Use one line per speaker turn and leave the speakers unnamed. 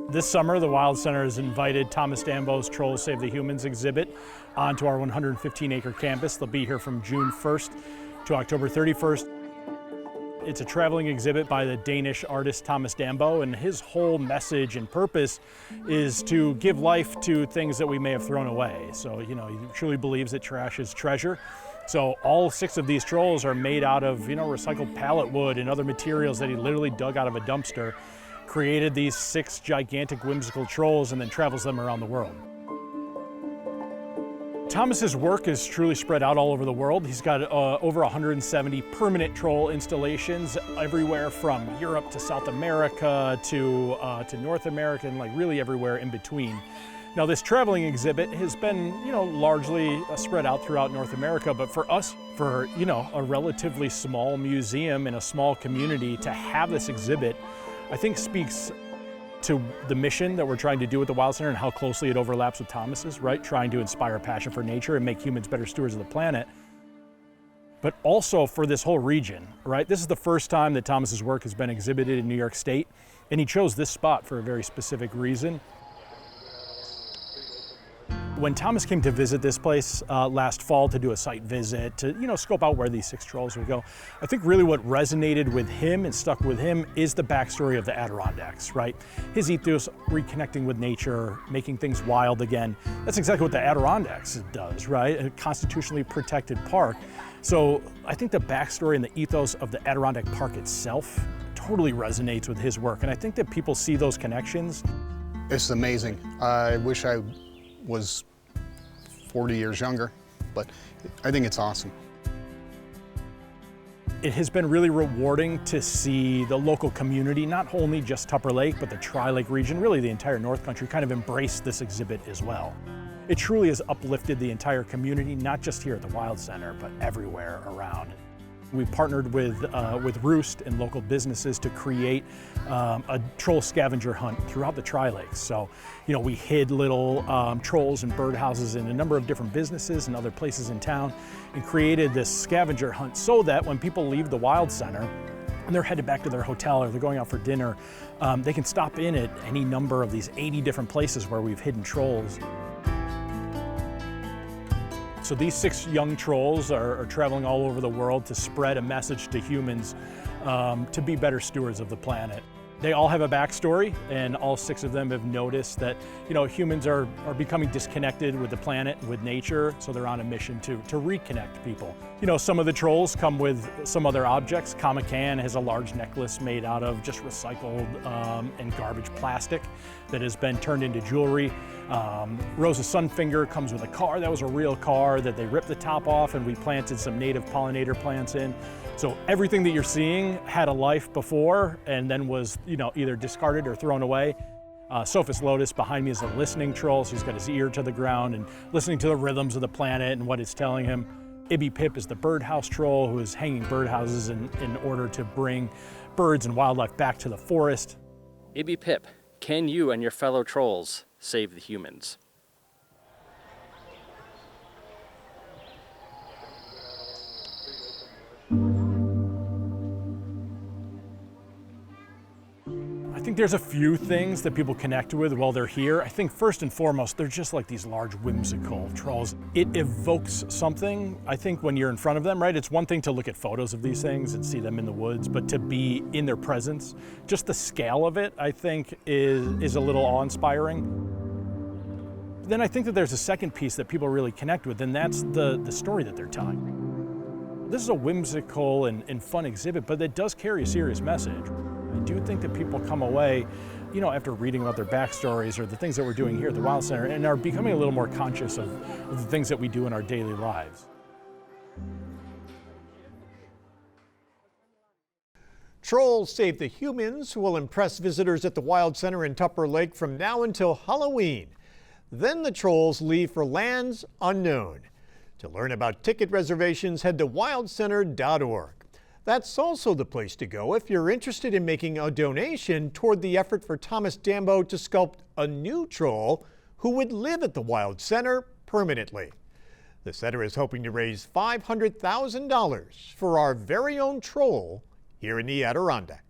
This summer, the Wild Center has invited Thomas Dambo's Trolls Save the Humans exhibit onto our 115-acre campus. They'll be here from June 1st to October 31st. It's a traveling exhibit by the Danish artist Thomas Dambo, and his whole message and purpose is to give life to things that we may have thrown away. So, he truly believes that trash is treasure. So all 6 of these trolls are made out of, recycled pallet wood and other materials that he literally dug out of a dumpster, created these 6 gigantic whimsical trolls, and then travels them around the world. Thomas's work is truly spread out all over the world. He's got over 170 permanent troll installations everywhere from Europe to South America to North America, and really everywhere in between. Now, this traveling exhibit has been, largely spread out throughout North America, but for us, for, a relatively small museum in a small community to have this exhibit, I think speaks to the mission that we're trying to do with the Wild Center and how closely it overlaps with Thomas's, right? Trying to inspire a passion for nature and make humans better stewards of the planet. But also for this whole region, right? This is the first time that Thomas's work has been exhibited in New York State, and he chose this spot for a very specific reason. When Thomas came to visit this place last fall to do a site visit, to scope out where these 6 trolls would go, I think really what resonated with him and stuck with him is the backstory of the Adirondacks, right? His ethos, reconnecting with nature, making things wild again. That's exactly what the Adirondacks does, right? A constitutionally protected park. So I think the backstory and the ethos of the Adirondack Park itself totally resonates with his work. And I think that people see those connections.
It's amazing. I wish I was 40 years younger, but I think it's awesome.
It has been really rewarding to see the local community, not only just Tupper Lake, but the Tri-Lake region, really the entire North Country, kind of embrace this exhibit as well. It truly has uplifted the entire community, not just here at the Wild Center, but everywhere around. We partnered with Roost and local businesses to create a troll scavenger hunt throughout the Tri-Lakes. So, we hid little trolls and birdhouses in a number of different businesses and other places in town, and created this scavenger hunt so that when people leave the Wild Center and they're headed back to their hotel or they're going out for dinner, they can stop in at any number of these 80 different places where we've hidden trolls. So these 6 young trolls are traveling all over the world to spread a message to humans to be better stewards of the planet. They all have a backstory, and all 6 of them have noticed that humans are becoming disconnected with the planet, with nature, so they're on a mission to reconnect people. Some of the trolls come with some other objects. Kamakan has a large necklace made out of just recycled and garbage plastic that has been turned into jewelry. Rosa's Sunfinger comes with a car that was a real car that they ripped the top off, and we planted some native pollinator plants in. So everything that you're seeing had a life before and then was either discarded or thrown away. Sophus Lotus behind me is a listening troll, so he's got his ear to the ground and listening to the rhythms of the planet and what it's telling him. Ibby Pip is the birdhouse troll who is hanging birdhouses in order to bring birds and wildlife back to the forest.
Ibby Pip, can you and your fellow trolls save the humans?
I think there's a few things that people connect with while they're here. I think first and foremost, they're just like these large whimsical trolls. It evokes something, I think, when you're in front of them, right? It's one thing to look at photos of these things and see them in the woods, but to be in their presence, just the scale of it, I think, is a little awe-inspiring. Then I think that there's a second piece that people really connect with, and that's the story that they're telling. This is a whimsical and fun exhibit, but it does carry a serious message. I do think that people come away, after reading about their backstories or the things that we're doing here at the Wild Center, and are becoming a little more conscious of the things that we do in our daily lives.
Trolls Save the Humans will impress visitors at the Wild Center in Tupper Lake from now until Halloween. Then the trolls leave for lands unknown. To learn about ticket reservations, head to wildcenter.org. That's also the place to go if you're interested in making a donation toward the effort for Thomas Dambo to sculpt a new troll who would live at the Wild Center permanently. The center is hoping to raise $500,000 for our very own troll here in the Adirondack.